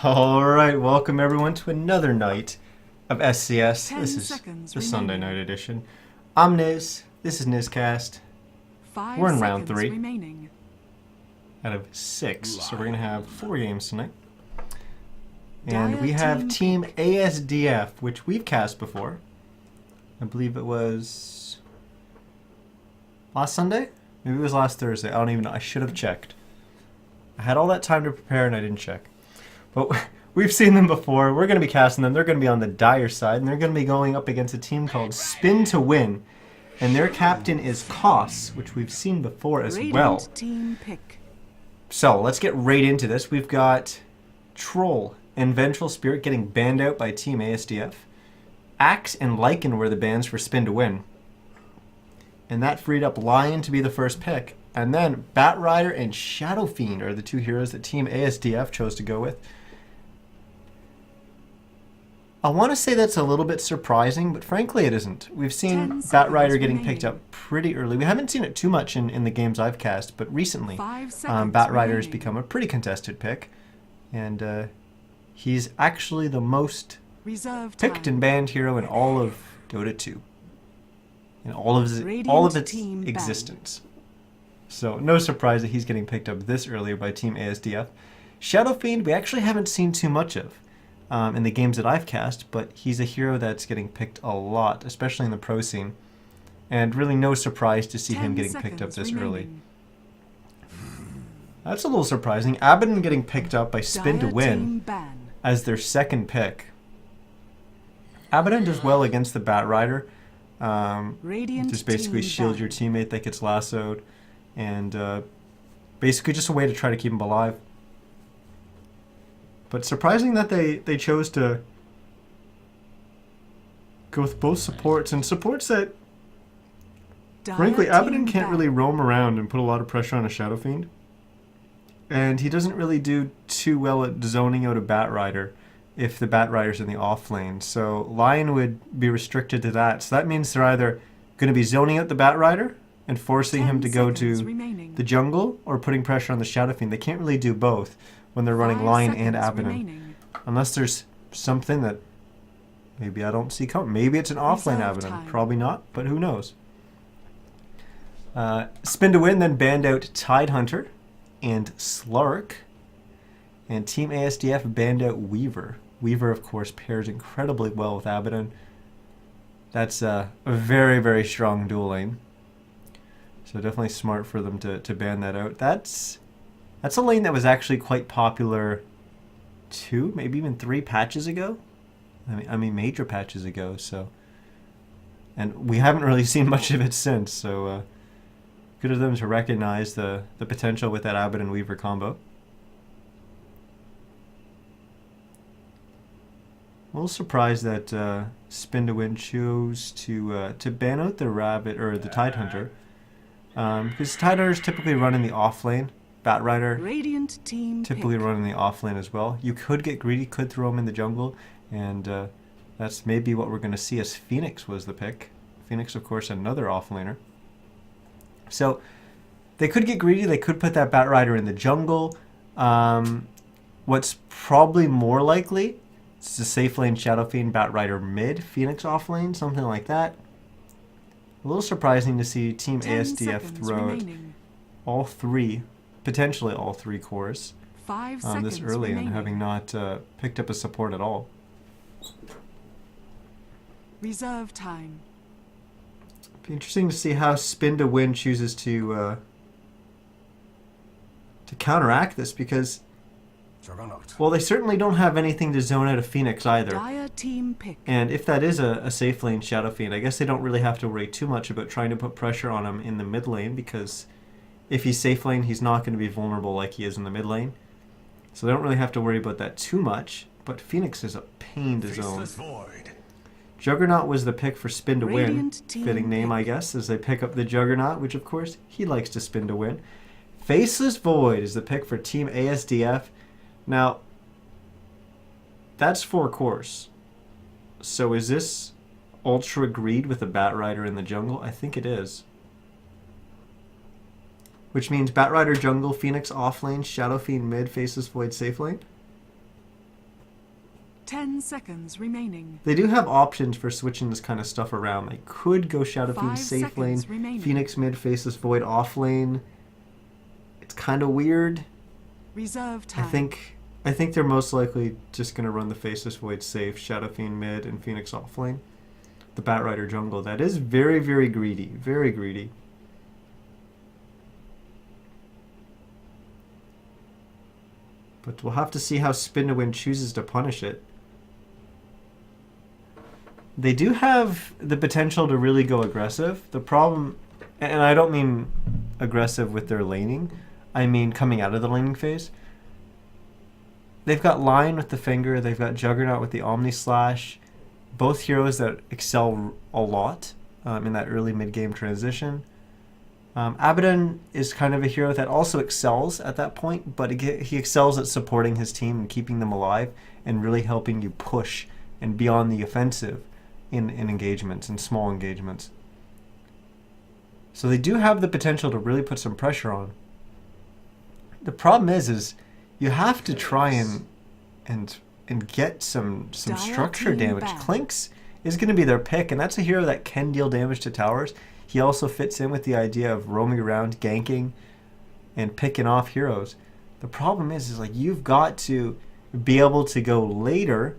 Alright, welcome everyone to another night of SCS. This is the Sunday remaining. night edition. I'm Niz, this is NizCast. 5 We're in round seconds 3 remaining. out of 6, so we're going to have 4 games tonight. Dire And we have team Team ASDF, which we've cast before. I believe it was last Sunday? Maybe it was last Thursday. I don't even know. I should have checked. I had all that time to prepare and I didn't check. But we've seen them before. We're going to be casting them. They're going to be on the Dire side, and they're going to be going up against a team called Spin to Win. And their captain is Koss, which we've seen before as Radiant well. team pick. So let's get right into this. We've got Troll and Vengeful Spirit getting banned out by Team ASDF. Axe and Lycan were the bans for Spin to Win. And that freed up Lion to be the first pick. And then Bat Rider and Shadow Fiend are the two heroes that Team ASDF chose to go with. I want to say that's a little bit surprising, but frankly it isn't. We've seen 10 Bat Rider seconds getting remaining. picked up pretty early. We haven't seen it too much in the games I've cast, but recently 5 seconds Bat Rider has remaining. become a pretty contested pick. And he's actually the most Reserve picked time. and banned hero in all of Dota 2. In all of Radiant its team banned. existence. So no surprise that he's getting picked up this early by Team ASDF. Shadow Fiend we actually haven't seen too much of in the games that I've cast, but he's a hero that's getting picked a lot, especially in the pro scene. And really no surprise to see him 10 getting picked up seconds this early. remaining. That's a little surprising. Abaddon getting picked up by Spin to Dire Win team ban. as their second pick. Abaddon does well against the Bat Rider. Radiant Just basically team shield ban. your teammate that gets lassoed. And basically just a way to try to keep him alive. But surprising that they chose to go with both supports. And supports that, Dire frankly, Abaddon team can't ban. really roam around and put a lot of pressure on a Shadow Fiend. And he doesn't really do too well at zoning out a Bat Rider if the Bat Rider's in the off lane. So Lion would be restricted to that. So that means they're either going to be zoning out the Bat Rider and forcing 10 him to go seconds to remaining. the jungle or putting pressure on the Shadow Fiend. They can't really do both when they're running 5 Lion and seconds Abaddon. remaining. Unless there's something that maybe I don't see coming. Maybe it's an offlane Reserve Abaddon. time. Probably not, but who knows. Spin to Win then banned out Tidehunter and Slark. And Team ASDF banned out Weaver. Weaver, of course, pairs incredibly well with Abaddon. That's a very, very strong dual lane. So definitely smart for them to ban that out. That's a lane that was actually quite popular 2, maybe even 3 patches ago. I mean major patches ago. So, and we haven't really seen much of it since. So good of them to recognize the potential with that Abaddon Weaver combo. A little surprised that Spin to Win chose to ban out the Rabbit or the Tidehunter. Because Tidehunters typically run in the off lane. Bat Rider Radiant team typically pick. run in the off lane as well. You could get greedy, could throw him in the jungle, and that's maybe what we're going to see as Phoenix was the pick. Phoenix, of course, another off laner. So they could get greedy. They could put that Bat Rider in the jungle. What's probably more likely is a safe lane Shadow Fiend, Bat Rider mid, Phoenix off lane, something like that. A little surprising to see Team 10 ASDF seconds throw out remaining. all 3, potentially all 3 cores 5 seconds this early remaining. and having not picked up a support at all. Reserve time. Be interesting to see how Spin to Win chooses to counteract this because, well, they certainly don't have anything to zone out a Phoenix either. Dire team pick. And if that is a safe lane Shadow Fiend, I guess they don't really have to worry too much about trying to put pressure on him in the mid lane because if he's safe lane, he's not going to be vulnerable like he is in the mid lane. So they don't really have to worry about that too much, but Phoenix is a pain to zone. Juggernaut was the pick for Spin to Win. Radiant team Fitting name, pick. I guess, as they pick up the Juggernaut, which of course he likes to Spin to Win. Faceless Void is the pick for Team ASDF. Now, that's 4 cores. So is this Ultra Greed with a Bat Rider in the jungle? I think it is. Which means Bat Rider jungle, Phoenix off lane, Shadow Fiend mid, Faceless Void safe lane. 10 seconds remaining. They do have options for switching this kind of stuff around. They could go Shadow Fiend 5 safe lane, seconds remaining. Phoenix mid, Faceless Void off lane. It's kind of weird. Reserve time. I think they're most likely just going to run the Faceless Void safe, Shadow Fiend mid, and Phoenix off lane. The Batrider jungle. That is very, very greedy. Very greedy. But we'll have to see how Spin to Win chooses to punish it. They do have the potential to really go aggressive. The problem, and I don't mean aggressive with their laning, I mean coming out of the laning phase. They've got Lion with the Finger, they've got Juggernaut with the Omni Slash, both heroes that excel a lot in that early mid-game transition. Abaddon is kind of a hero that also excels at that point, but he excels at supporting his team and keeping them alive and really helping you push and be on the offensive in engagements, in small engagements. So they do have the potential to really put some pressure on. The problem is you have to try and get some structure damage. Clinks is going to be their pick, and that's a hero that can deal damage to towers. He also fits in with the idea of roaming around, ganking, and picking off heroes. The problem is like you've got to be able to go later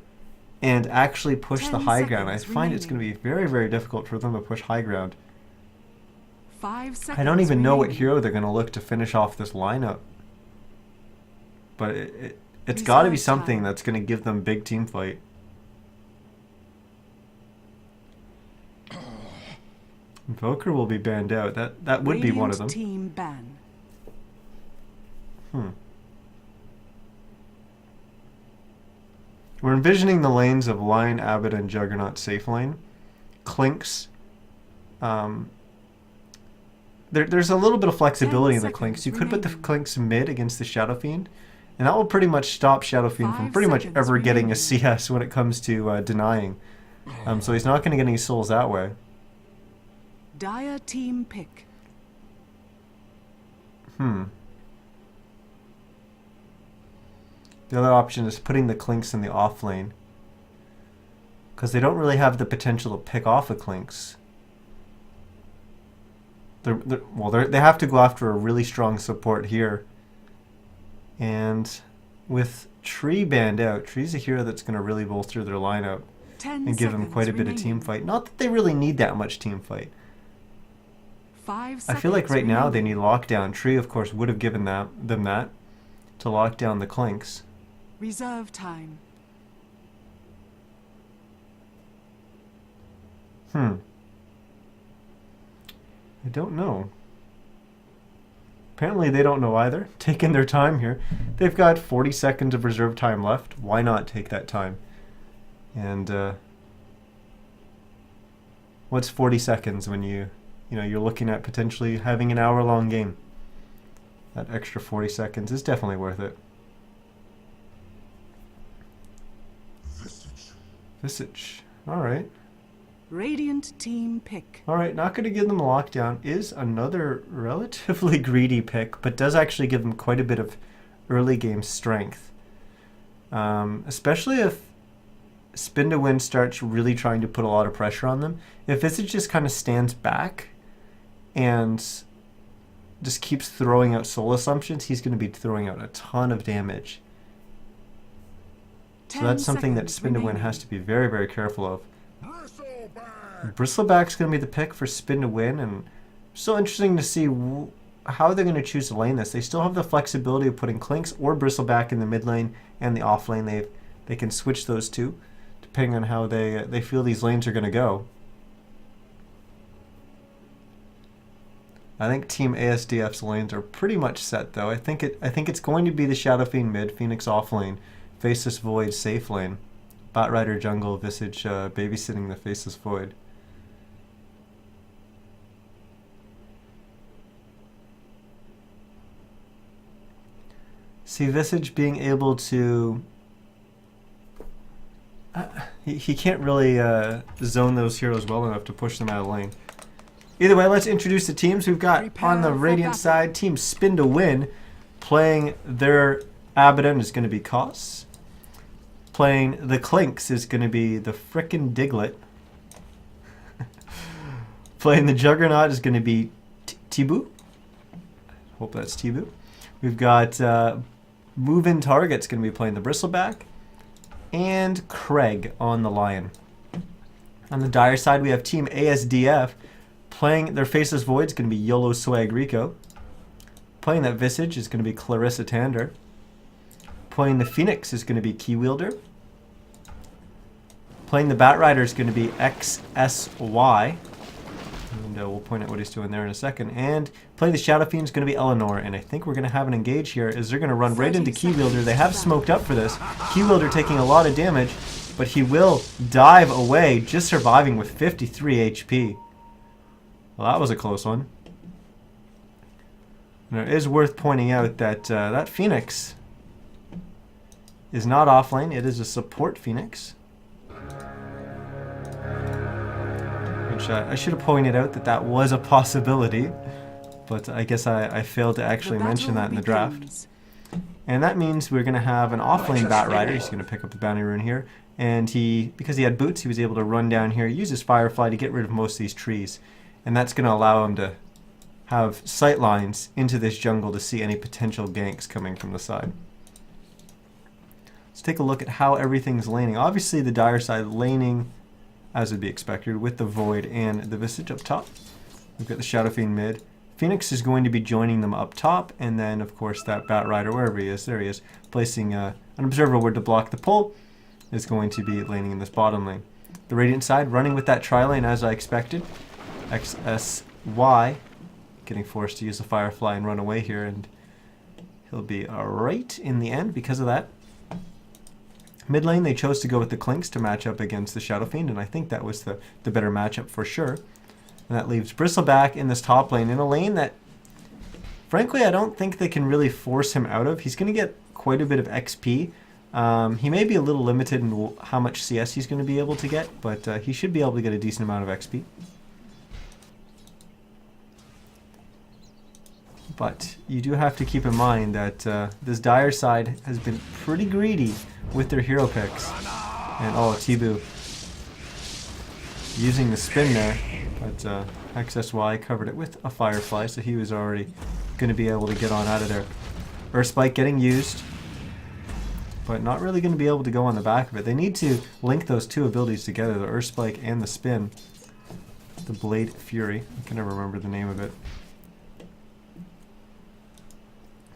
and actually push the high ground. I find it's going to be very, very difficult for them to push high ground. 5 seconds I don't even know what remaining. hero they're going to look to finish off this lineup. But it's got to be Reserve something time. that's going to give them big team fight. Invoker will be banned out. That would be one of them. Radiant team ban. We're envisioning the lanes of Lion, Abbott, and Juggernaut safe lane. Clinks. There's a little bit of flexibility in the 10 Clinks. You seconds could put the remaining. Clinks mid against the Shadow Fiend, and that will pretty much stop Shadow Fiend from 5 pretty much seconds ever getting a remaining. CS when it comes to denying. So he's not going to get any souls that way. Dire team pick. The other option is putting the Clinks in the off lane, because they don't really have the potential to pick off the Clinks. They have to go after a really strong support here. And with Tree banned out, Tree's a hero that's going to really bolster their lineup 10 and give them seconds quite a bit of team remaining. fight. Not that they really need that much team fight. 5 I seconds feel like right now they remaining. need lockdown. Tree, of course, would have given them that to lock down the Clinks. Reserve time. I don't know. Apparently they don't know either. Taking their time here. They've got 40 seconds of reserve time left. Why not take that time? And what's 40 seconds when you're looking at potentially having an hour-long game? That extra 40 seconds is definitely worth it. Visage. All right. Radiant team pick. All right, not going to give them a lockdown is another relatively greedy pick, but does actually give them quite a bit of early game strength. Especially if Spin to Win starts really trying to put a lot of pressure on them. If Visage just kind of stands back and just keeps throwing out soul assumptions, he's going to be throwing out a ton of damage. So 10 that's something that seconds Spin to Win remaining. has to be very, very careful of. Bristleback's going to be the pick for Spin to Win, and still interesting to see how they're going to choose to lane this. They still have the flexibility of putting Clinks or Bristleback in the mid lane and the off lane. They can switch those two depending on how they feel these lanes are going to go. I think Team ASDF's lanes are pretty much set though. I think it's going to be the Shadow Fiend mid, Phoenix off lane, Faceless Void safe lane, Batrider jungle, Visage babysitting the Faceless Void. See Visage being able to he can't really zone those heroes well enough to push them out of lane. Either way, let's introduce the teams. We've got on the Prepare for Radiant battle. side, Team Spin to Win, playing their Abaddon is going to be Koss. playing the Clinks is going to be the frickin' Diglett. Playing the Juggernaut is going to be Tibu. Hope that's Tibu. We've got move-in target's going to be playing the Bristleback. And Craig on the Lion. On the Dire side, we have Team ASDF. Playing their Faceless Void's going to be Yolo Swag Rico. Playing that Visage is going to be Clarissa Tander. Playing the Phoenix is going to be Keywielder. Playing the Batrider is going to be XSY. And we'll point out what he's doing there in a second. And playing the Shadow Fiend is going to be Eleanor. And I think we're going to have an engage here as they're going to run right into Keywielder. They have smoked up for this. Keywielder taking a lot of damage, but he will dive away, just surviving with 53 HP. Well, that was a close one. Now, it is worth pointing out that that Phoenix is not offlane. It is a support Phoenix. Which I should have pointed out that that was a possibility, but I guess I failed to actually mention that in the draft. And that means we're going to have an offlane Batrider. He's going to pick up the bounty rune here, and because he had boots, he was able to run down here, use his Firefly to get rid of most of these trees, and that's going to allow him to have sight lines into this jungle to see any potential ganks coming from the side. Let's take a look at how everything's laning. Obviously, the Dire side laning as would be expected, with the Void and the Visage up top. We've got the Shadow Fiend mid. Phoenix is going to be joining them up top, and then, of course, that Batrider, wherever he is, there he is, placing an Observer Ward to block the pull, is going to be laning in this bottom lane. The Radiant side, running with that tri-lane as I expected. XSY, getting forced to use the Firefly and run away here, and he'll be alright in the end because of that. Mid lane, they chose to go with the Clinks to match up against the Shadow Fiend, and I think that was the better matchup for sure. And that leaves Bristleback in this top lane, in a lane that, frankly, I don't think they can really force him out of. He's going to get quite a bit of XP. He may be a little limited in how much CS he's going to be able to get, but he should be able to get a decent amount of XP. But you do have to keep in mind that this Dire side has been pretty greedy with their hero picks. And oh, Tibu using the spin there, but XSY covered it with a Firefly, so he was already going to be able to get on out of there. Earth Spike getting used, but not really going to be able to go on the back of it. They need to link those two abilities together, the Earth Spike and the spin. The Blade Fury, I can never remember the name of it.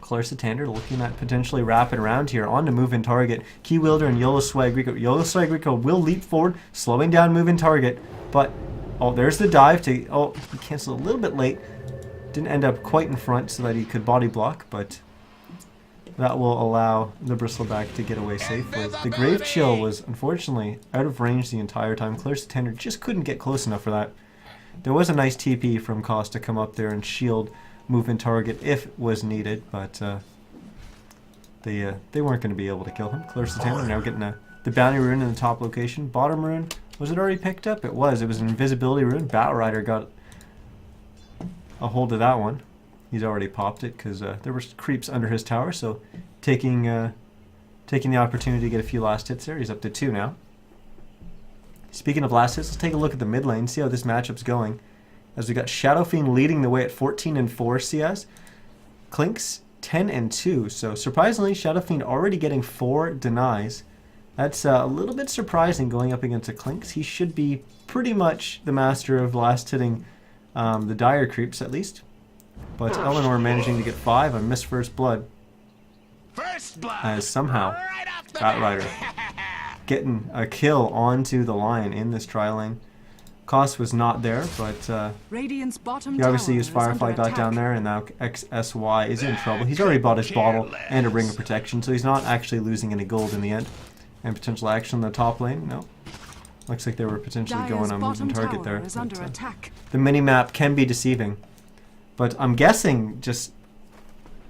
Clarissa Tander looking at potentially wrapping around here on to move-in target. Keywielder and Yolo Swag Rico. Yolo Swag Rico will leap forward, slowing down move-in target. But, oh, there's the dive to... Oh, he canceled a little bit late. Didn't end up quite in front so that he could body block, but that will allow the Bristleback to get away safely. The Grave Chill was, unfortunately, out of range the entire time. Clarissa Tander just couldn't get close enough for that. There was a nice TP from Koss to come up there and shield move-in target if it was needed, but they weren't going to be able to kill him. Clarissa Tander now getting the bounty rune in the top location. Bottom rune, was it already picked up? It was. It was an invisibility rune. Batrider got a hold of that one. He's already popped it because there were creeps under his tower, so taking the opportunity to get a few last hits there. He's up to 2 now. Speaking of last hits, let's take a look at the mid lane, see how this matchup's going. As we got Shadow Fiend leading the way at 14 and 4 CS. Clinks 10 and 2. So surprisingly, Shadow Fiend already getting 4 denies. That's a little bit surprising going up against a Clinks. He should be pretty much the master of last hitting the dire creeps at least. But Eleanor managing to get 5 on Miss First Blood. As somehow Batrider getting a kill onto the Lion in this tri-lane. Koss was not there, but he obviously used Firefly, got down there, and now XSY is in trouble. He's already bought his bottle and a ring of protection, so he's not actually losing any gold in the end. And potential action in the top lane, no. Looks like they were potentially going on moving target there. But, the mini-map can be deceiving. But I'm guessing just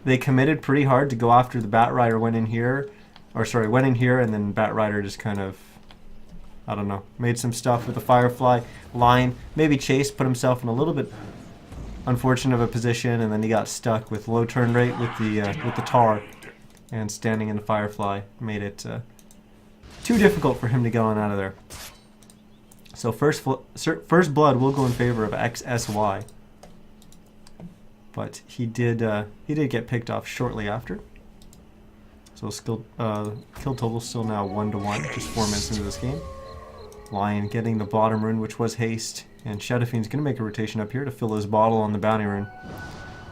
they committed pretty hard to go after the Batrider went in here, and then Batrider just kind of, I don't know, made some stuff with the Firefly line, maybe Chase put himself in a little bit unfortunate of a position, and then he got stuck with low turn rate with the tar, and standing in the Firefly made it too difficult for him to get on out of there. So first blood will go in favor of XSY. But he did get picked off shortly after. So kill total still now 1-1, just 4 minutes into this game. Lion getting the bottom rune, which was haste, and Shadow Fiend's going to make a rotation up here to fill his bottle on the bounty rune.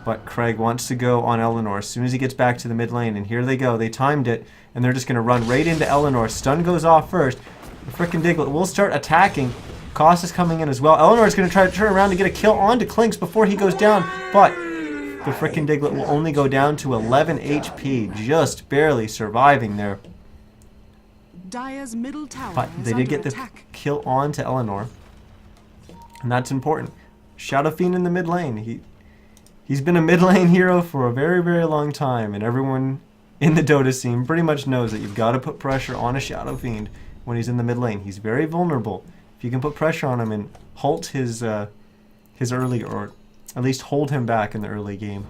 But Craig wants to go on Eleanor as soon as he gets back to the mid lane, and here they go. They timed it, and they're just going to run right into Eleanor. Stun goes off first. The frickin' Diglett will start attacking. Koss is coming in as well. Eleanor's going to try to turn around to get a kill onto Clinks before he goes down, but the frickin' Diglett will only go down to 11 HP, just barely surviving there. Dire's middle tower But they did get the kill on to Eleanor, and that's important. Shadow Fiend in the mid lane. He's been a mid lane hero for a very, very long time, and everyone in the Dota scene pretty much knows that you've got to put pressure on a Shadow Fiend when he's in the mid lane. He's very vulnerable. If you can put pressure on him and halt his early, or at least hold him back in the early game,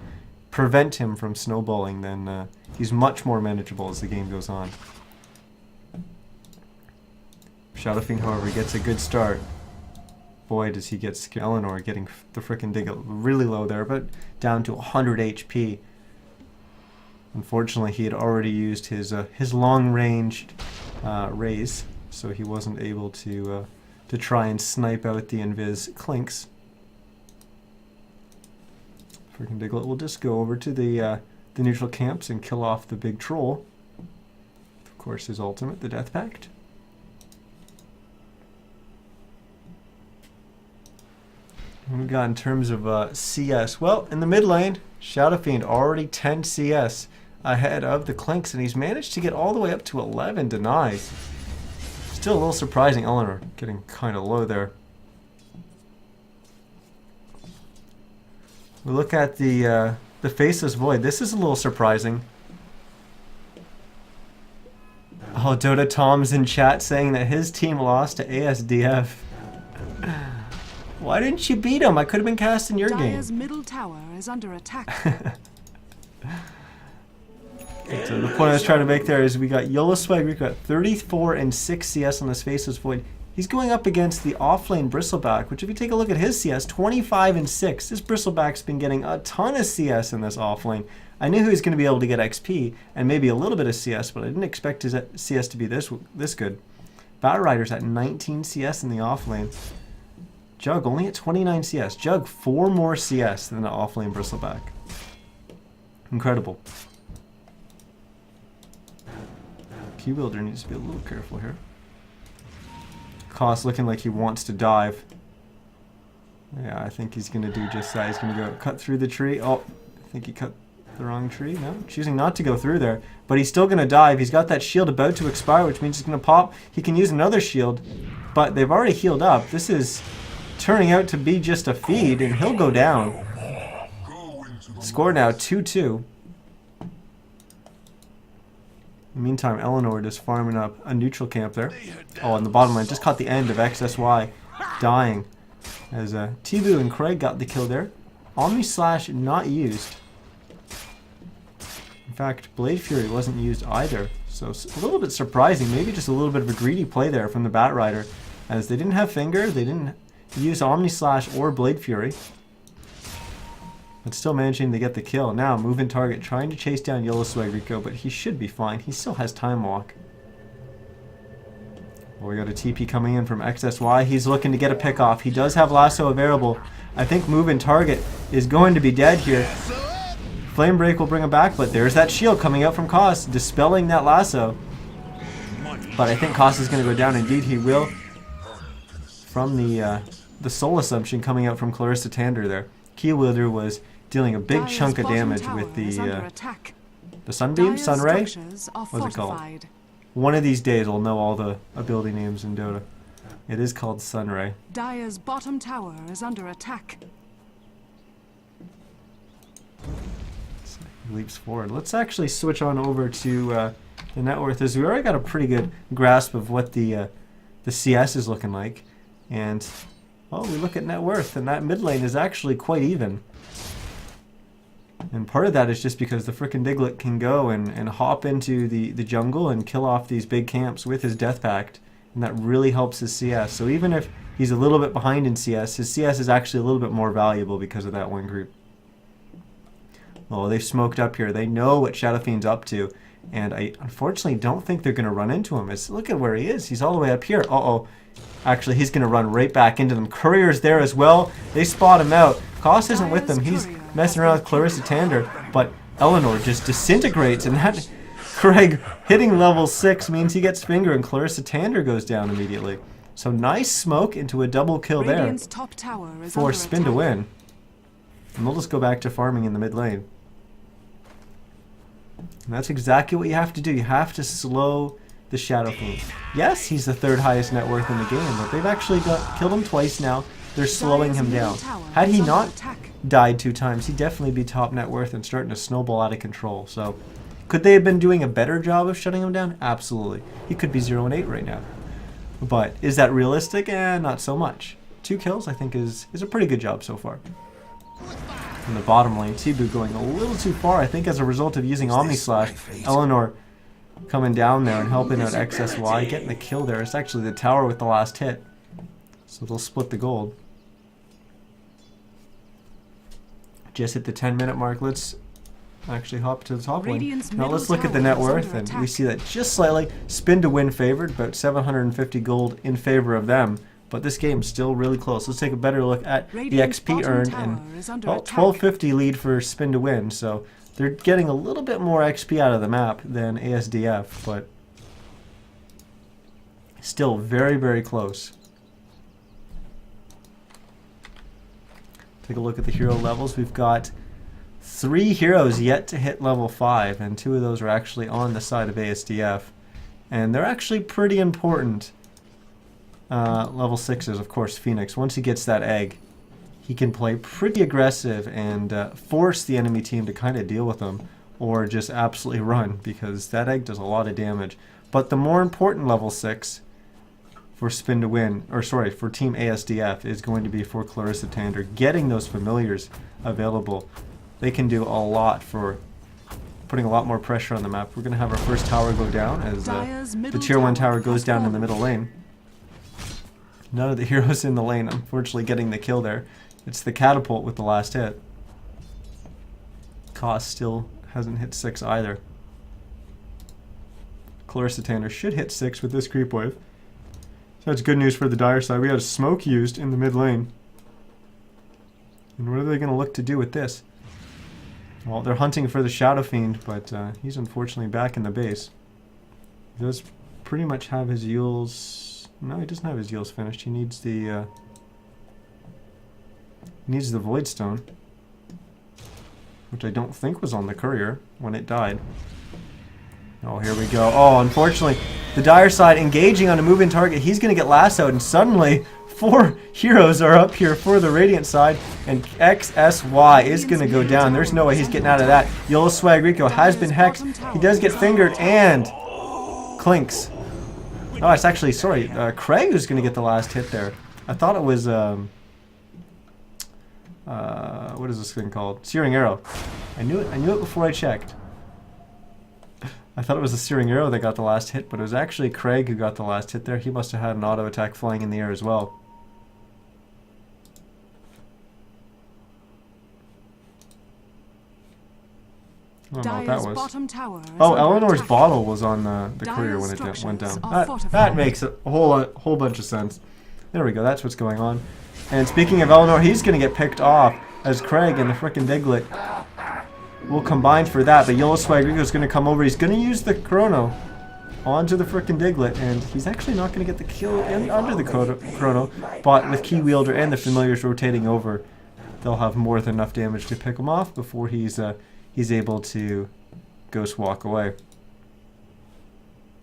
prevent him from snowballing, then he's much more manageable as the game goes on. Shadow Fiend, however, gets a good start. Boy, does he get Eleanor getting the frickin' Diglett really low there, but down to 100 HP. Unfortunately, he had already used his long-ranged raise, so he wasn't able to try and snipe out the invis Clinks. Frickin' Diglett will just go over to the neutral camps and kill off the big troll. Of course, his ultimate, the Death Pact. What we got in terms of CS? Well, in the mid lane, Shadow Fiend already 10 CS ahead of the Clinks, and he's managed to get all the way up to 11 denies. Still a little surprising, Eleanor getting kind of low there. We look at the Faceless Void. This is a little surprising. Oh, Dota Tom's in chat saying that his team lost to ASDF. Why didn't you beat him? I could have been cast in your Dire's game. middle tower is under attack. So the point I was trying to make there is we got Yolo Swag, we've got 34 and 6 CS on this Faceless Void. He's going up against the offlane Bristleback, which if you take a look at his CS, 25 and 6. This Bristleback's been getting a ton of CS in this offlane. I knew he was going to be able to get XP and maybe a little bit of CS, but I didn't expect his CS to be this good. Batrider's at 19 CS in the offlane. Jug only at 29 CS. Jug 4 more CS than the offlane Bristleback. Incredible. Q-Builder needs to be a little careful here. Koss looking like he wants to dive. Yeah, I think he's going to do just that. He's going to go cut through the tree. Oh, I think he cut the wrong tree. No, choosing not to go through there. But he's still going to dive. He's got that shield about to expire, which means he's going to pop. He can use another shield, but they've already healed up. This is turning out to be just a feed, and he'll go down. Score now 2-2. In the meantime, Eleanor just farming up a neutral camp there. Oh, on the bottom line, just caught the end of XSY dying. As Tibu and Craig got the kill there. Omni Slash not used. In fact, Blade Fury wasn't used either. So a little bit surprising, maybe just a little bit of a greedy play there from the Batrider. As they didn't have Finger, they didn't use Omni Slash or Blade Fury. But still managing to get the kill. Now, moving target, trying to chase down Yolo Swagrico, but he should be fine. He still has Time Walk. Well, we got a TP coming in from XSY. He's looking to get a pick off. He does have Lasso available. I think moving target is going to be dead here. Flame Break will bring him back, but there's that shield coming out from Koss, dispelling that Lasso. But I think Koss is going to go down. Indeed, he will. From the Soul Assumption coming out from Clarissa Tander there. Keywielder was dealing a big chunk of damage with the Sunbeam? Sunray? What's it called? One of these days I'll know all the ability names in Dota. It is called Sunray. Dire's bottom tower is under attack. So he leaps forward. Let's actually switch on over to the net worth, as we already got a pretty good grasp of what the CS is looking like. And well, we look at net worth, and that mid lane is actually quite even. And part of that is just because the frickin' Diglett can go and hop into the jungle and kill off these big camps with his Death Pact. And that really helps his CS. So even if he's a little bit behind in CS, his CS is actually a little bit more valuable because of that one group. Oh, they've smoked up here. They know what Shadow Fiend's up to. And I unfortunately don't think they're going to run into him. Look at where he is. He's all the way up here. Uh-oh. Actually, he's going to run right back into them. Courier's there as well. They spot him out. Koss isn't with them. He's messing around with Clarissa Tander. But Eleanor just disintegrates. And that Craig hitting level 6 means he gets finger and Clarissa Tander goes down immediately. So nice smoke into a double kill there top tower is for under Spin to attack. win. And we'll just go back to farming in the mid lane. And that's exactly what you have to do. You have to slow the Shadow Fiend. Yes, he's the 3rd highest net worth in the game, but they've actually killed him twice now. They're slowing him down. Had he not died 2 times, he'd definitely be top net worth and starting to snowball out of control. So, could they have been doing a better job of shutting him down? Absolutely. He could be 0-8 right now. But is that realistic? Not so much. 2 kills, I think, is a pretty good job so far. In the bottom lane, Tibu going a little too far, I think, as a result of using Omni Slash. Eleanor coming down there and helping out XSY, getting the kill there. It's actually the tower with the last hit. So they'll split the gold. Just hit the 10-minute mark. Let's actually hop to the top lane. Now let's look at the net worth, and we see that just slightly Spin to win favored, about 750 gold in favor of them. But this game's still really close. Let's take a better look at the XP earned, and 1250 lead for Spin to win. So they're getting a little bit more XP out of the map than ASDF, but still very, very close. Take a look at the hero levels. We've got 3 heroes yet to hit level 5, and 2 of those are actually on the side of ASDF. And they're actually pretty important. Level 6 is, of course, Phoenix. Once he gets that egg, he can play pretty aggressive and force the enemy team to kind of deal with him, or just absolutely run, because that egg does a lot of damage. But the more important level 6 for Spin to win, or sorry, for Team ASDF, is going to be for Clarissa Tander. Getting those familiars available, they can do a lot for putting a lot more pressure on the map. We're going to have our first tower go down as the tier 1 tower goes down in the middle lane. None of the heroes in the lane, unfortunately, getting the kill there. It's the catapult with the last hit. Koss still hasn't hit 6 either. Clarissa Tander should hit 6 with this creep wave. So that's good news for the dire side. We had a smoke used in the mid lane. And what are they going to look to do with this? Well, they're hunting for the Shadow Fiend, but he's unfortunately back in the base. He does pretty much have his Yules... No, he doesn't have his Yules finished. He needs the Void Stone, which I don't think was on the courier when it died. Oh, here we go. Oh, unfortunately, the dire side engaging on a moving target. He's going to get lassoed, and suddenly 4 heroes are up here for the Radiant side, and XSY is going to go down. There's no way he's getting out of that. Yolo Swag Rico has been hexed. He does get fingered, and clinks. Oh, it's actually, sorry, Craig who's going to get the last hit there. I thought it was, what is this thing called? Searing Arrow. I knew it before I checked. I thought it was the Searing Arrow that got the last hit, but it was actually Craig who got the last hit there. He must have had an auto attack flying in the air as well. I don't know what that was. Oh, Eleanor's bottle was on the courier when it went down. That makes a whole bunch of sense. There we go, that's what's going on. And speaking of Eleanor, he's going to get picked off as Craig and the frickin' Diglett will combine for that. But Yolo Swag Rico's going to come over. He's going to use the Chrono onto the frickin' Diglett, and he's actually not going to get the kill under the Chrono. But with Key Wielder and the Familiars rotating over, they'll have more than enough damage to pick him off before he's able to Ghost Walk away.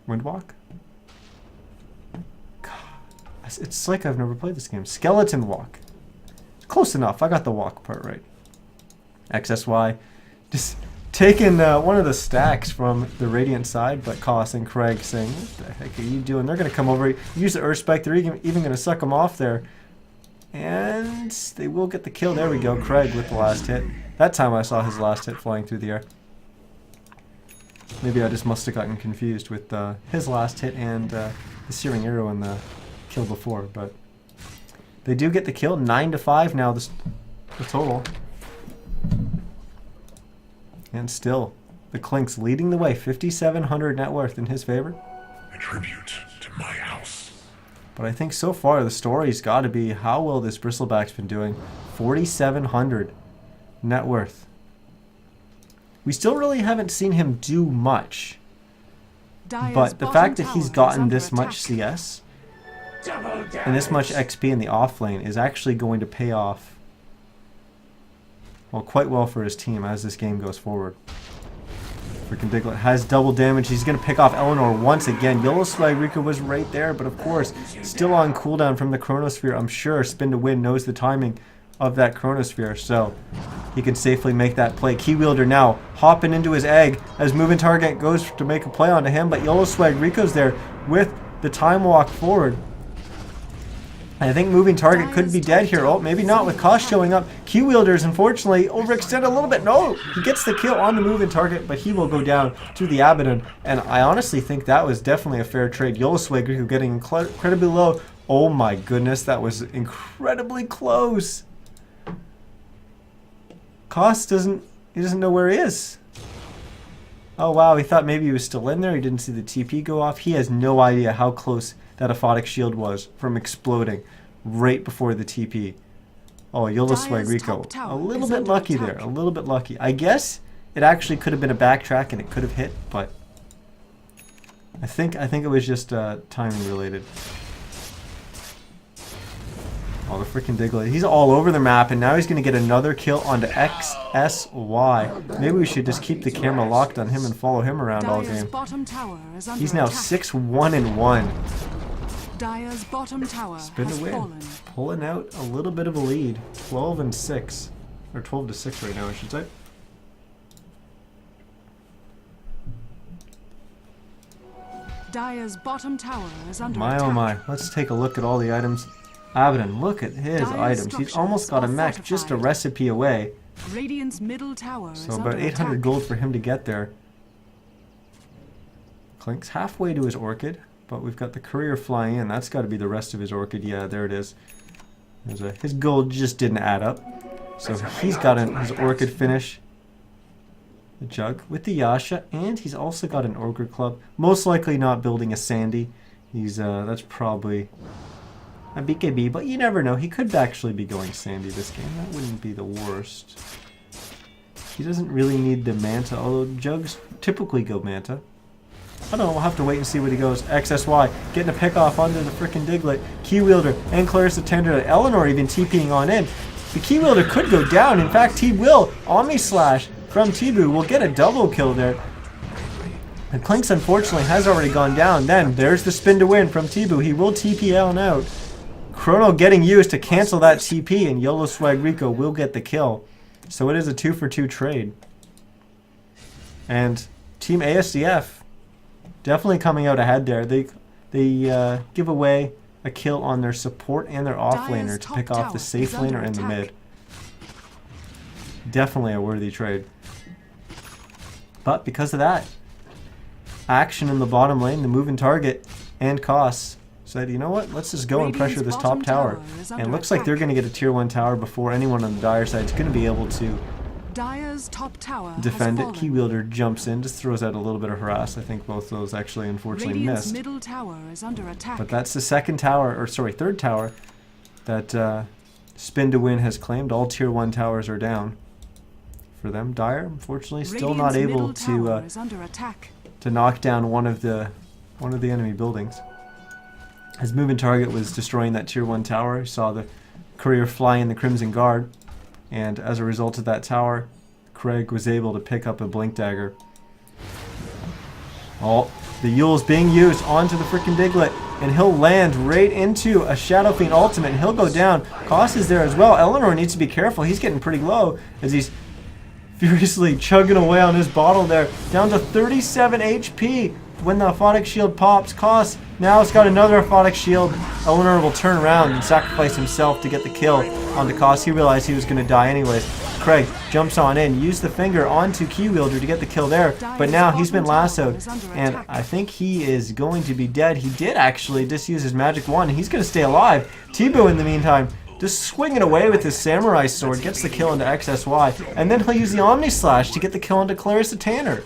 Windwalk? God, it's like I've never played this game. Skeleton Walk. Close enough. I got the walk part right. XSY just taking one of the stacks from the Radiant side, but Koss and Craig saying, what the heck are you doing? They're going to come over, use the Earth Spike. They're even going to suck him off there. And they will get the kill. There we go. Craig with the last hit. That time I saw his last hit flying through the air. Maybe I just must have gotten confused with his last hit and the searing arrow in the kill before, but they do get the kill. 9-5 now, the total. And still, the Clink's leading the way. 5,700 net worth in his favor. A tribute to my house. But I think so far the story's got to be how well this Bristleback's been doing. 4,700 net worth. We still really haven't seen him do much. But the fact that he's gotten this much CS and this much XP in the off lane is actually going to pay off, well, quite well for his team as this game goes forward. Freaking Diglett has double damage. He's going to pick off Eleanor once again. Yellow Swag Rika was right there, but of course, still on cooldown from the Chronosphere. I'm sure Spin to Win knows the timing of that Chronosphere, so he can safely make that play. Key Wielder now hopping into his egg as moving target goes to make a play onto him, but Yellow Swag Rika's there with the time walk forward. I think moving target could be dead here. Oh, maybe not with Kosh showing up. Key Wielders, unfortunately, overextend a little bit. No, he gets the kill on the moving target, but he will go down to the Abaddon. And I honestly think that was definitely a fair trade. Yellow Swag Riku getting incredibly low. Oh my goodness, that was incredibly close. Kosh doesn't know where he is. Oh wow, he thought maybe he was still in there. He didn't see the TP go off. He has no idea how close that aphotic shield was from exploding right before the TP. Oh, Yellow Swag Rico. A little bit lucky there. A little bit lucky. I guess it actually could have been a backtrack and it could have hit, but I think it was just timing related. Oh, the freaking Diglett. He's all over the map, and now he's going to get another kill onto XSY. Maybe we should just keep the camera locked on him and follow him around all game. He's now 6-1-1. Dire's bottom tower Spin to win. Pulling out a little bit of a lead. 12-6. Or 12-6 right now, I should say. Dire's bottom tower is under my attack. Oh my. Let's take a look at all the items. Abaddon, look at his items. He's almost got a mech just a recipe away. Radiant's middle tower So about 800 gold for him to get there. Clink's halfway to his Orchid, but we've got the Courier flying in. That's got to be the rest of his Orchid. Yeah, there it is. His gold just didn't add up. So he's got his Orchid finish. The Jug with the Yasha, and he's also got an Ogre Club. Most likely not building a Sandy. He's that's probably a BKB, but you never know. He could actually be going Sandy this game. That wouldn't be the worst. He doesn't really need the Manta, although Jugs typically go Manta. I don't know, we'll have to wait and see what he goes. XSY, getting a pick off onto the frickin' Diglett. Key Wielder and Clarissa Tender. Eleanor even TPing on in. The Key Wielder could go down. In fact, he will. Omni Slash from Tibu will get a double kill there. And Clinks, unfortunately, has already gone down. Then, there's the Spin to Win from Tibu. He will TP Ellen out. Chrono getting used to cancel that TP, and Yellow Swag Rico will get the kill. So it is a 2-for-2 trade. And Team ASDF definitely coming out ahead there. They give away a kill on their support and their off laner to pick off the safe laner in the mid. Definitely a worthy trade. But because of that, action in the bottom lane, the moving target, and costs said, you know what, let's just go and pressure this top tower. And it looks like they're going to get a tier 1 tower before anyone on the Dire side is going to be able to Dire's top tower defend it. Key Wielder jumps in, just throws out a little bit of harass. I think both of those actually unfortunately missed. Middle tower is under attack. But that's the third tower that Spin to Win has claimed. All tier 1 towers are down for them. Dire, unfortunately, still not able to knock down one of the enemy buildings. His moving target was destroying that tier 1 tower. He saw the Courier fly in the Crimson Guard, and as a result of that tower, Craig was able to pick up a Blink Dagger. Oh, the Yule's being used onto the freaking Diglett, and he'll land right into a Shadow Fiend ultimate, and he'll go down. Koss is there as well. Eleanor needs to be careful. He's getting pretty low as he's furiously chugging away on his bottle there. Down to 37 HP when the Aphotic Shield pops. Koss now has got another Aphotic Shield. Eleanor will turn around and sacrifice himself to get the kill onto Koss. He realized he was going to die anyways. Craig jumps on in, used the finger onto Key Wielder to get the kill there, but now he's been lassoed, and I think he is going to be dead. He did actually just use his magic wand, and he's going to stay alive. T-Boo, in the meantime, just swinging away with his samurai sword, gets the kill into XSY, and then he'll use the Omni Slash to get the kill into Clarissa Tanner.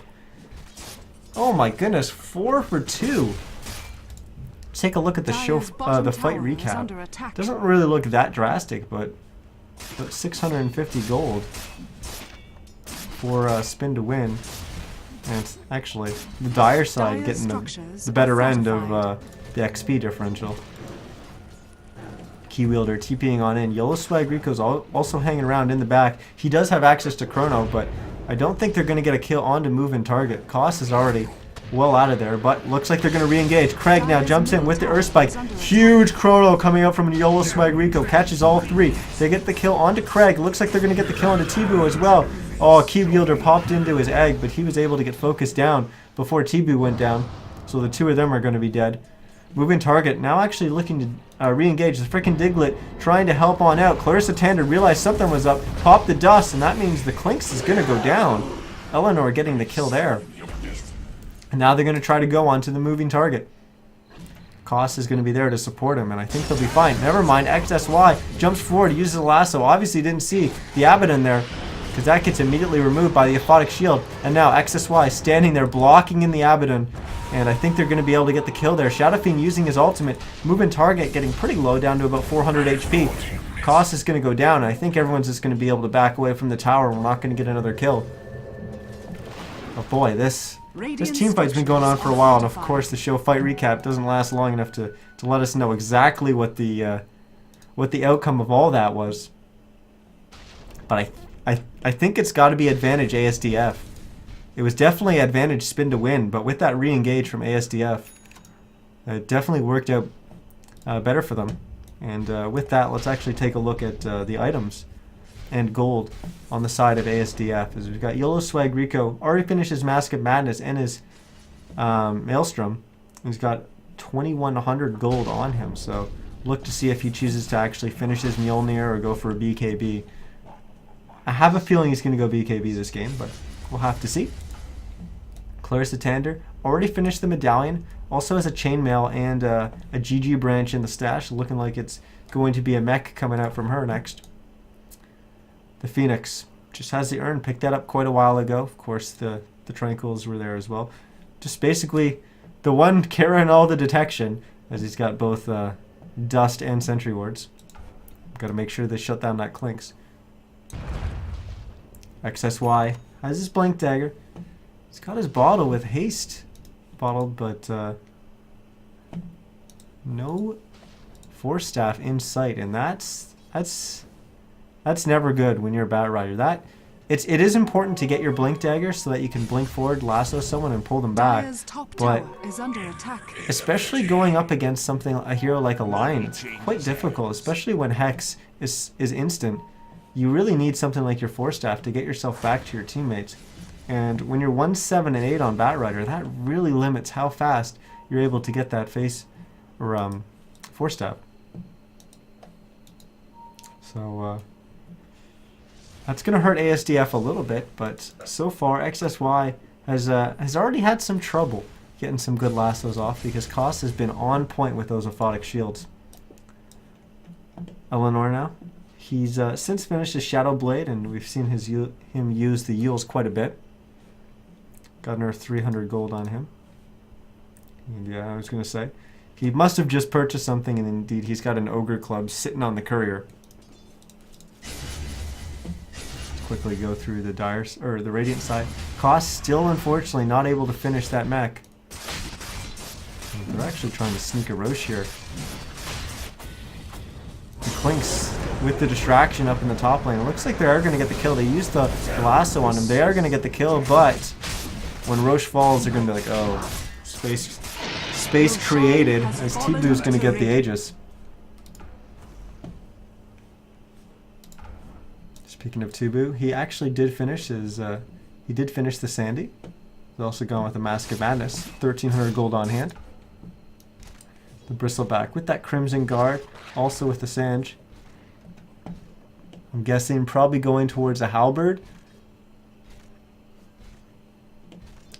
Oh my goodness, 4 for 2. Take a look at the the fight recap. Doesn't really look that drastic, but 650 gold for spin to win. And it's actually the Dire side getting the better end of the XP differential. Key Wielder TPing on in. Yellow Swag Rico's also hanging around in the back. He does have access to Chrono, but I don't think they're going to get a kill on to move in target. Koss is already well out of there, but looks like they're going to re-engage. Craig now jumps in with the Earth Spike. Huge Chrono coming up from Yolo Swag Rico. Catches all three. They get the kill onto Craig. Looks like they're going to get the kill onto T-Boo as well. Oh, Key Wielder popped into his egg, but he was able to get focused down before T-Boo went down. So the two of them are going to be dead. Moving target, now actually looking to re-engage. The freaking Diglett trying to help on out. Clarissa Tanner realized something was up, popped the dust, and that means the Clinks is going to go down. Eleanor getting the kill there. And now they're going to try to go on to the moving target. Koss is going to be there to support him, and I think they'll be fine. Never mind, XSY jumps forward, uses a lasso. Obviously didn't see the Abaddon there, because that gets immediately removed by the Aphotic Shield. And now XSY standing there blocking in the Abaddon. And I think they're going to be able to get the kill there. Shadow Fiend using his ultimate. Moving target getting pretty low, down to about 400 HP. Koss is going to go down, and I think everyone's just going to be able to back away from the tower. We're not going to get another kill. Oh boy, this team fight's been going on for a while, and of course the show fight recap doesn't last long enough to let us know exactly what the outcome of all that was. But I think it's got to be advantage ASDF. It was definitely advantage spin to win, but with that re-engage from ASDF, it definitely worked out better for them. And with that, let's actually take a look at the items and gold on the side of ASDF. As we've got Yolo Swag Rico, already finished his Mask of Madness and his Maelstrom. He's got 2100 gold on him, so look to see if he chooses to actually finish his Mjolnir or go for a BKB. I have a feeling he's going to go BKB this game, but we'll have to see. Clarissa Tanner already finished the medallion, also has a chainmail and a GG branch in the stash, looking like it's going to be a mech coming out from her next. The Phoenix just has the urn, picked that up quite a while ago. Of course, the Tranquils were there as well. Just basically the one carrying all the detection, as he's got both dust and sentry wards. Got to make sure they shut down that Clinks. XSY has his Blink Dagger. He's got his bottle with haste bottled, but no Force Staff in sight, and that's never good when you're a Bat Rider. It is important to get your Blink Dagger so that you can blink forward, lasso someone, and pull them back. But especially going up against a hero like a Lion, it's quite difficult, especially when Hex is instant. You really need something like your Force Staff to get yourself back to your teammates. And when you're 1, 7, and 8 on Bat Rider, that really limits how fast you're able to get that Force Staff. So that's going to hurt ASDF a little bit, but so far XSY has already had some trouble getting some good lassos off because Koss has been on point with those Aphotic Shields. Eleanor now. He's since finished his Shadow Blade, and we've seen him use the Yules quite a bit. Got another 300 gold on him. And yeah, I was going to say, he must have just purchased something, and indeed he's got an Ogre Club sitting on the courier. Quickly go through the the Radiant side. Koss still unfortunately not able to finish that mech. And they're actually trying to sneak a Roche here. The Clinks with the distraction up in the top lane. It looks like they are going to get the kill. They used the lasso on him. They are going to get the kill, but when Roche falls, they're going to be like, oh, space created, as T-Boo's going to get the Aegis. Speaking of T-Boo, he actually did finish the Sandy. He's also gone with the Mask of Madness. 1300 gold on hand. The Bristleback with that Crimson Guard, also with the Sange. I'm guessing probably going towards a halberd.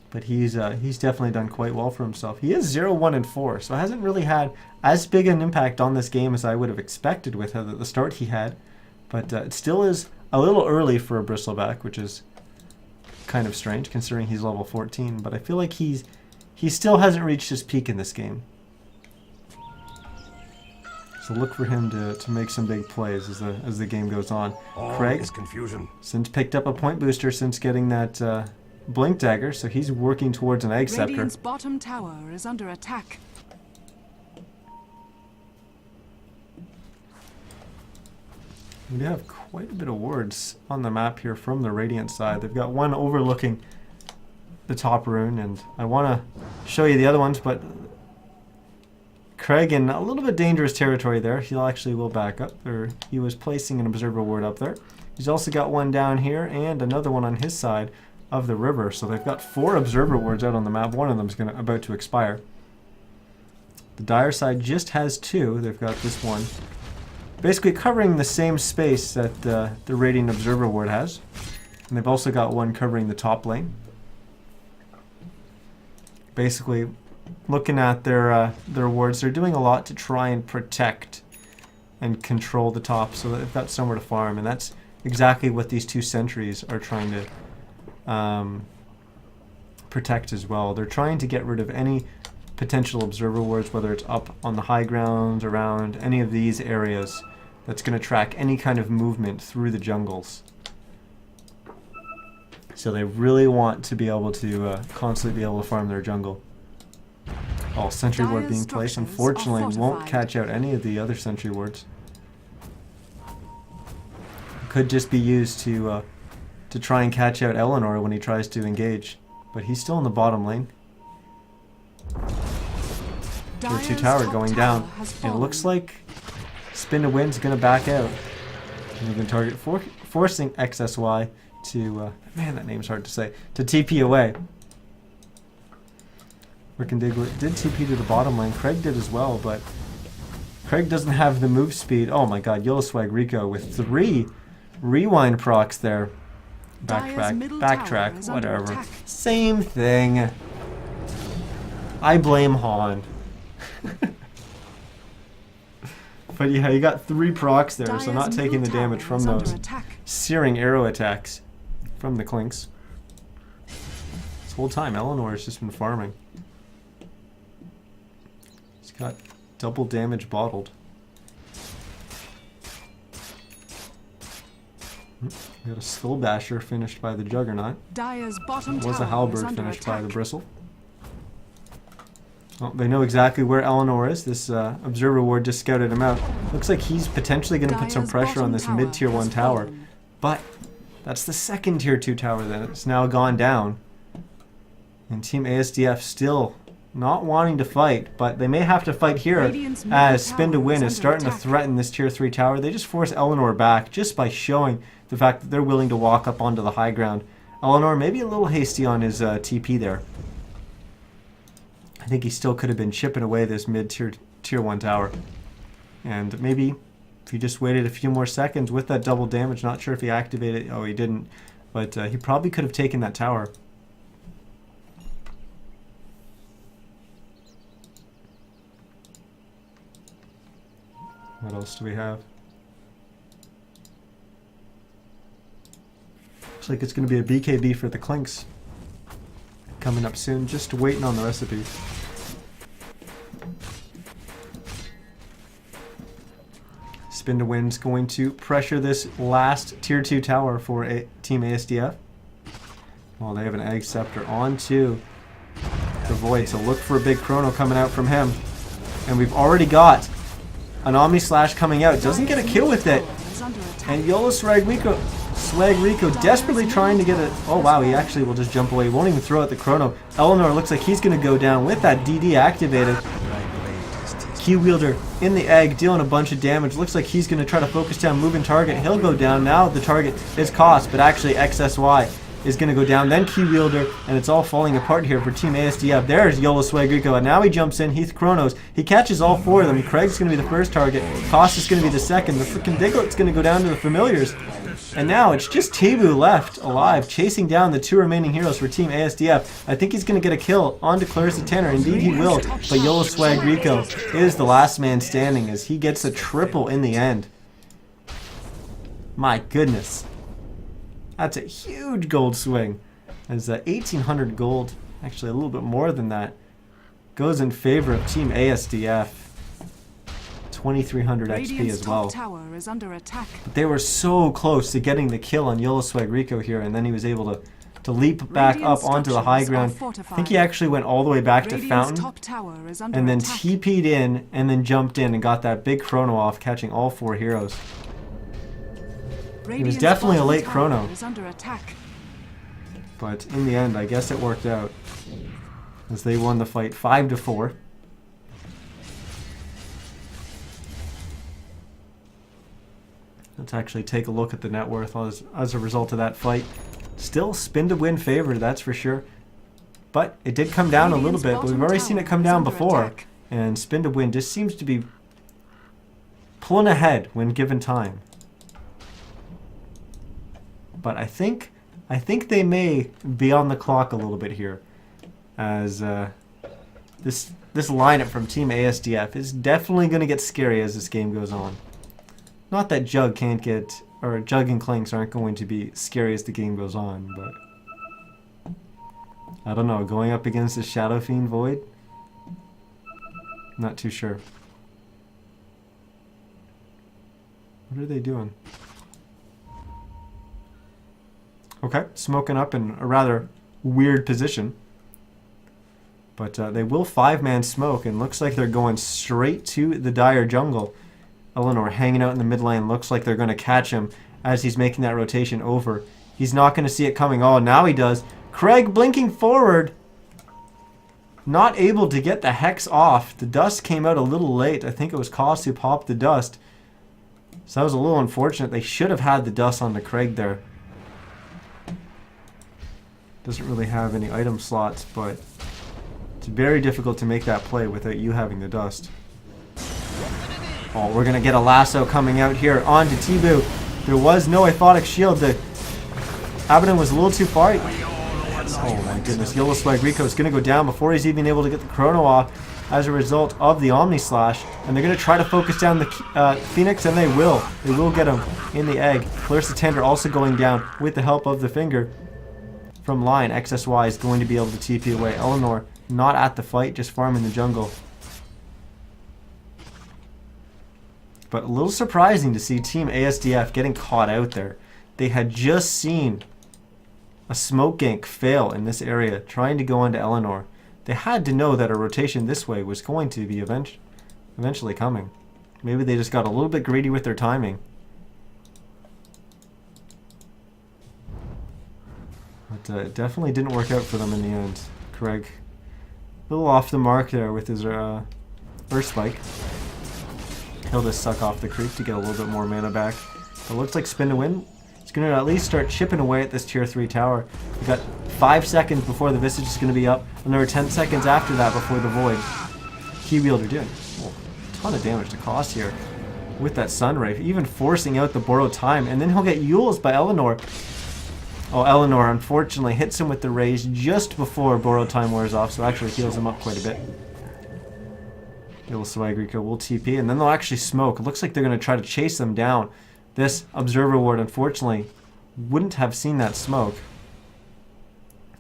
But he's definitely done quite well for himself. He is 0, 1, and 4, so hasn't really had as big an impact on this game as I would have expected with the start he had. But it still is a little early for a bristleback, which is kind of strange considering he's level 14. But I feel like he still hasn't reached his peak in this game. So look for him to make some big plays as the game goes on. Craig is confusion. since picked up a point booster since getting that blink dagger, so he's working towards an egg scepter. Radiant's bottom tower is under attack. We do have quite a bit of wards on the map here from the Radiant side. They've got one overlooking the top rune, and I want to show you the other ones, but Craig in a little bit dangerous territory there. He actually will back up, or he was placing an observer ward up there. He's also got one down here and another one on his side of the river, so they've got 4 observer wards out on the map. One of them's about to expire. The Dire side just has 2. They've got this one basically covering the same space that the Radiant observer ward has, and they've also got one covering the top lane. Basically, looking at their wards, they're doing a lot to try and protect and control the top so that they've got somewhere to farm, and that's exactly what these 2 sentries are trying to protect as well. They're trying to get rid of any potential observer wards, whether it's up on the high ground, around any of these areas, that's going to track any kind of movement through the jungles. So they really want to be able to constantly be able to farm their jungle. Oh, sentry ward being placed, unfortunately won't catch out any of the other sentry wards. Could just be used to try and catch out Eleanor when he tries to engage. But he's still in the bottom lane. Tier 2 tower going down. And it looks like Spin to Win's going to back out. Moving target forcing XSY to... man, that name's hard to say. To TP away. Frickin' Diglett did TP to the bottom lane. Craig did as well, but Craig doesn't have the move speed. Oh my god, Yellowswag Rico with 3 rewind procs there. Backtrack, whatever. Same thing. I blame Han. But yeah, you got 3 procs there, so not taking the damage from those searing arrow attacks from the Clinks. This whole time, Eleanor has just been farming. He's got double damage bottled. We got a Skull Basher finished by the Juggernaut. Dire's bottom Was a tower Halberd is under finished attack. by the Bristle. Oh, they know exactly where Eleanor is. This observer ward just scouted him out. Looks like he's potentially going to put some Dire's pressure on bottom this tower mid-tier 1 has tower. fallen. But that's the second tier 2 tower that it's now gone down. And Team ASDF still not wanting to fight, but they may have to fight here Radiant's middle as Spin to tower Win is is under starting to attack. threaten this tier 3 tower. They just force Eleanor back just by showing the fact that they're willing to walk up onto the high ground. Eleanor maybe a little hasty on his TP there. I think he still could have been chipping away this mid-tier tier 1 tower. And maybe if he just waited a few more seconds with that double damage, not sure if he activated it. Oh, he didn't. But he probably could have taken that tower. What else do we have? Looks like it's going to be a BKB for the Clinks. Coming up soon, just waiting on the recipes. Spin to Win's going to pressure this last tier 2 tower for Team ASDF. Well, they have an Egg Scepter onto the Void, so look for a big Chrono coming out from him. And we've already got an Omni Slash coming out. Doesn't get a kill with it. And Yola Swag Rico desperately trying to get it. Oh wow, he actually will just jump away. He won't even throw out the Chrono. Eleanor looks like he's going to go down with that DD activated. Key Wielder in the egg, dealing a bunch of damage. Looks like he's going to try to focus down moving target. He'll go down. Now the target is cost, but actually XSY is going to go down, then Key Wielder, and it's all falling apart here for Team ASDF. There's Yola Swagrico, and now he jumps in. Heath Chronos. He catches all four of them. Craig's going to be the first target. Cost is going to be the second. The freaking Diglett's going to go down to the Familiars. And now it's just Tebu left alive, chasing down the two remaining heroes for Team ASDF. I think he's going to get a kill onto Clarissa Tanner. Indeed he will, but Yola Swagrico is the last man standing as he gets a triple in the end. My goodness. That's a huge gold swing. As 1,800 gold, actually a little bit more than that, goes in favor of Team ASDF. 2,300 XP as well. Tower is under attack. But they were so close to getting the kill on Yola Swagrico here, and then he was able to leap back up onto the high ground. I think he actually went all the way back to Fountain, and then TP'd in, and then jumped in and got that big chrono off, catching all four heroes. It was definitely a late chrono, but in the end, I guess it worked out as they won the fight 5-4. Let's actually take a look at the net worth as a result of that fight. Still spin to win favor, that's for sure. But it did come down a little bit, but we've already seen it come down before. And spin to win just seems to be pulling ahead when given time. But I think they may be on the clock a little bit here, as this lineup from Team ASDF is definitely going to get scary as this game goes on. Not that Jug can't get, or Jug and Clinks aren't going to be scary as the game goes on, but I don't know. Going up against the Shadow Fiend Void, not too sure. What are they doing? Okay, smoking up in a rather weird position. But they will 5-man smoke, and looks like they're going straight to the Dire jungle. Eleanor hanging out in the mid lane. Looks like they're going to catch him as he's making that rotation over. He's not going to see it coming. Oh, now he does. Craig blinking forward. Not able to get the Hex off. The dust came out a little late. I think it was Koss who popped the dust. So that was a little unfortunate. They should have had the dust on the Craig there. Doesn't really have any item slots, but it's very difficult to make that play without you having the dust. Oh, we're going to get a lasso coming out here onto Tebu. There was no Aphotic Shield. The Abaddon was a little too far. Oh my goodness, Yola Swagrico is going to go down before he's even able to get the chrono off as a result of the Omni Slash. And they're going to try to focus down the Phoenix, and they will. They will get him in the egg. Clarissa Tanner also going down with the help of the finger from line. XSY is going to be able to TP away. Eleanor not at the fight, just farming the jungle. But a little surprising to see Team ASDF getting caught out there. They had just seen a smoke gank fail in this area, trying to go into Eleanor. They had to know that a rotation this way was going to be eventually coming. Maybe they just got a little bit greedy with their timing. But it definitely didn't work out for them in the end. Craig, a little off the mark there with his Earth Spike. He'll just suck off the creep to get a little bit more mana back. It looks like spin to win. It's going to at least start chipping away at this tier 3 tower. We've got 5 seconds before the Visage is going to be up, and there are 10 seconds after that before the Void. Key Wielder doing a ton of damage to Koss here with that Sunray, even forcing out the borrowed time, and then he'll get Yules by Eleanor. Oh, Eleanor unfortunately hits him with the raise just before borrowed time wears off, so actually heals him up quite a bit. Yola Swagrico will TP, and then they'll actually smoke. It looks like they're going to try to chase them down. This Observer Ward, unfortunately, wouldn't have seen that smoke.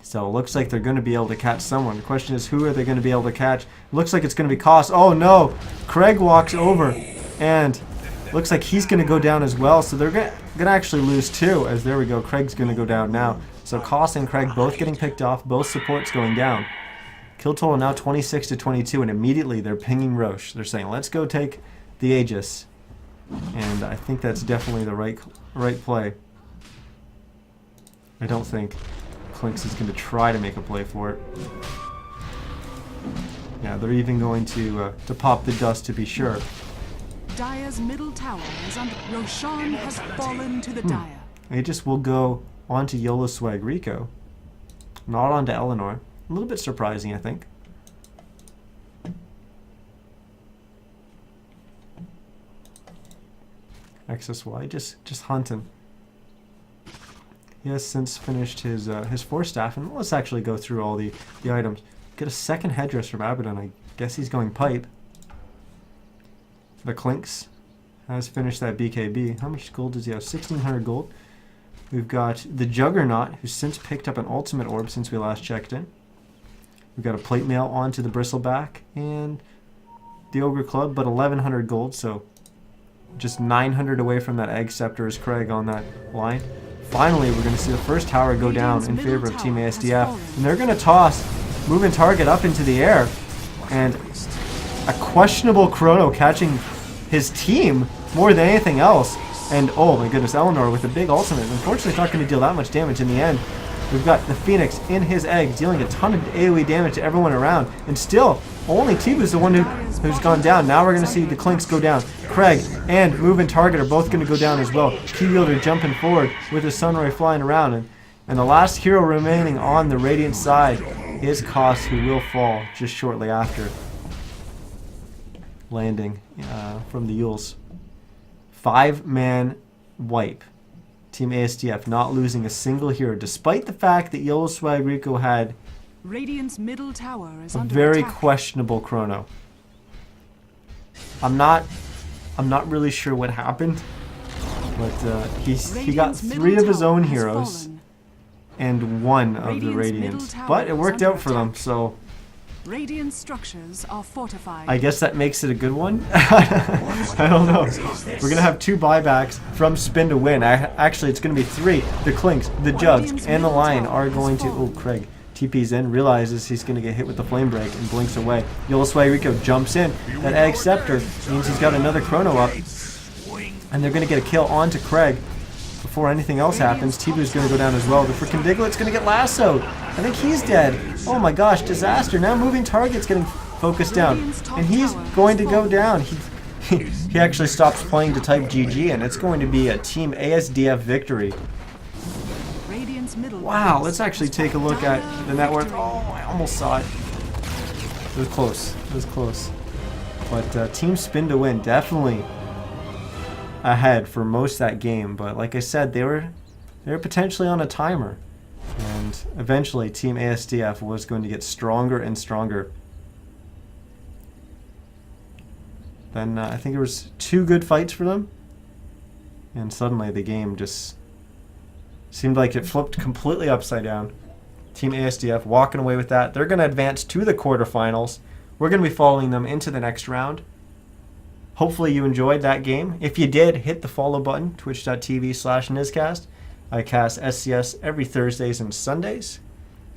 So it looks like they're going to be able to catch someone. The question is, who are they going to be able to catch? It looks like it's going to be Koss. Oh no! Craig walks over, and looks like he's going to go down as well. So they're going to actually lose too, as there we go. Craig's going to go down now. So Koss and Craig both getting picked off, both supports going down. Kill total now 26-22, and immediately they're pinging Roche. They're saying, let's go take the Aegis. And I think that's definitely the right play. I don't think Clinks is going to try to make a play for it. Yeah, they're even going to pop the dust to be sure. Dire's middle tower is under. Roshan has fallen to the Dire. Aegis will go onto Yola Swag Rico. Not onto Eleanor. A little bit surprising, I think. XSY just hunting. He has since finished his 4-staff, and let's actually go through all the items. Get a second headdress from Abaddon. I guess he's going pipe. The Clinks has finished that BKB. How much gold does he have? 1,600 gold. We've got the Juggernaut, who's since picked up an ultimate orb since we last checked in. We've got a plate mail onto the Bristleback, and the Ogre Club, but 1,100 gold, so just 900 away from that Egg Scepter is Craig on that line. Finally, we're going to see the first tower go down in favor of Team ASDF. And they're going to toss moving target up into the air. And a questionable Chrono catching his team more than anything else. And oh my goodness, Eleanor with a big ultimate. Unfortunately, it's not going to deal that much damage in the end. We've got the Phoenix in his egg, dealing a ton of AoE damage to everyone around. And still, only Tibu's the one who's gone down. Now we're going to see the Clinks go down. Craig and Moving Target are both going to go down as well. Keywielder jumping forward with his Sunray flying around. And the last hero remaining on the Radiant side is Koss, who will fall just shortly after landing from the Yules. 5-man wipe. Team ASDF not losing a single hero, despite the fact that Yolo Swag Rico had Radiant's middle tower is a under very attack. questionable Chrono. I'm not really sure what happened, but he got 3 of his own heroes and 1 of the Radiant, but it worked out for them. So Radiant structures are fortified. I guess that makes it a good one. I don't know. We're gonna have 2 buybacks from spin to win. Actually, it's gonna be 3. The Clinks, the Jugs, and the Lion are going to. Oh, Craig TP's in, realizes he's gonna get hit with the flame break, and blinks away. Yolo Swag Rico jumps in. That Egg Scepter means he's got another Chrono up, and they're gonna get a kill onto Craig. Before anything else happens, Tibu's going to go down as well. The freaking Diglett's going to get lassoed. I think he's dead. Oh my gosh, disaster. Now Moving Target's getting focused down. And he's going to go down. He actually stops playing to type GG, and it's going to be a Team ASDF victory. Wow, let's actually take a look at the net worth. Oh, I almost saw it. It was close. It was close. But Team Spin to win, definitely ahead for most of that game, but like I said, they were potentially on a timer, and eventually Team ASDF was going to get stronger and stronger. Then I think there was 2 good fights for them, and suddenly the game just seemed like it flipped completely upside down. Team ASDF walking away with that. They're going to advance to the quarterfinals. We're going to be following them into the next round. Hopefully you enjoyed that game. If you did, hit the follow button, twitch.tv/NizCast. I cast SCS every Thursdays and Sundays,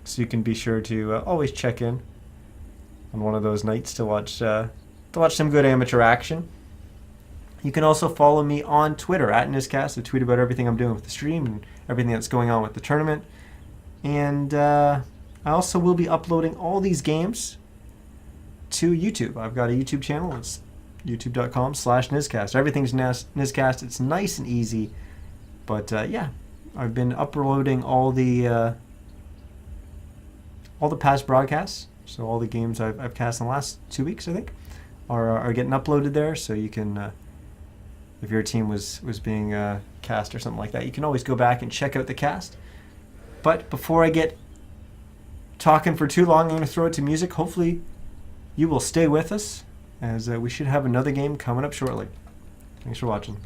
so you can be sure to always check in on one of those nights to watch some good amateur action. You can also follow me on Twitter @NizCast. I tweet about everything I'm doing with the stream and everything that's going on with the tournament. And I also will be uploading all these games to YouTube. I've got a YouTube channel. It's youtube.com/NizCast. Everything's NizCast. It's nice and easy. But yeah, I've been uploading all the past broadcasts. So all the games I've cast in the last 2 weeks, I think, are getting uploaded there. So you can, if your team was being cast or something like that, you can always go back and check out the cast. But before I get talking for too long, I'm going to throw it to music. Hopefully you will stay with us, as we should have another game coming up shortly. Thanks for watching.